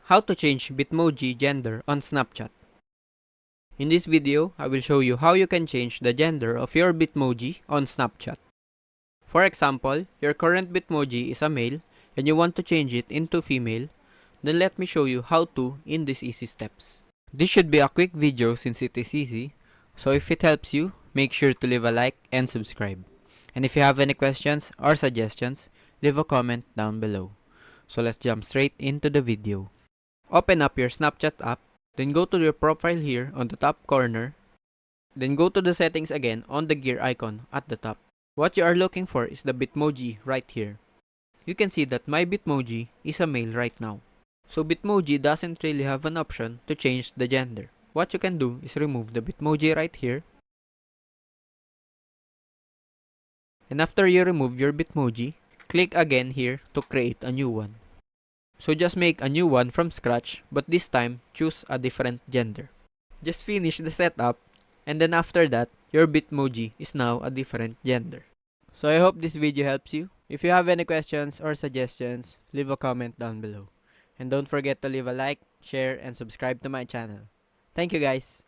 How to change Bitmoji gender on Snapchat. In this video, I will show you how you can change the gender of your Bitmoji on Snapchat. For example, your current Bitmoji is a male and you want to change it into female, then let me show you how to in these easy steps. This should be a quick video since it is easy, so if it helps you, make sure to leave a like and subscribe. And if you have any questions or suggestions, leave a comment down below. So let's jump straight into the video. Open up your Snapchat app, then go to your profile here on the top corner, then go to the settings again on the gear icon at the top. What you are looking for is the Bitmoji right here. You can see that my Bitmoji is a male right now. So Bitmoji doesn't really have an option to change the gender. What you can do is remove the Bitmoji right here. And after you remove your Bitmoji, click again here to create a new one. So just make a new one from scratch, but this time choose a different gender. Just finish the setup, and then after that, your Bitmoji is now a different gender. So I hope this video helps you. If you have any questions or suggestions, leave a comment down below. And don't forget to leave a like, share, and subscribe to my channel. Thank you guys!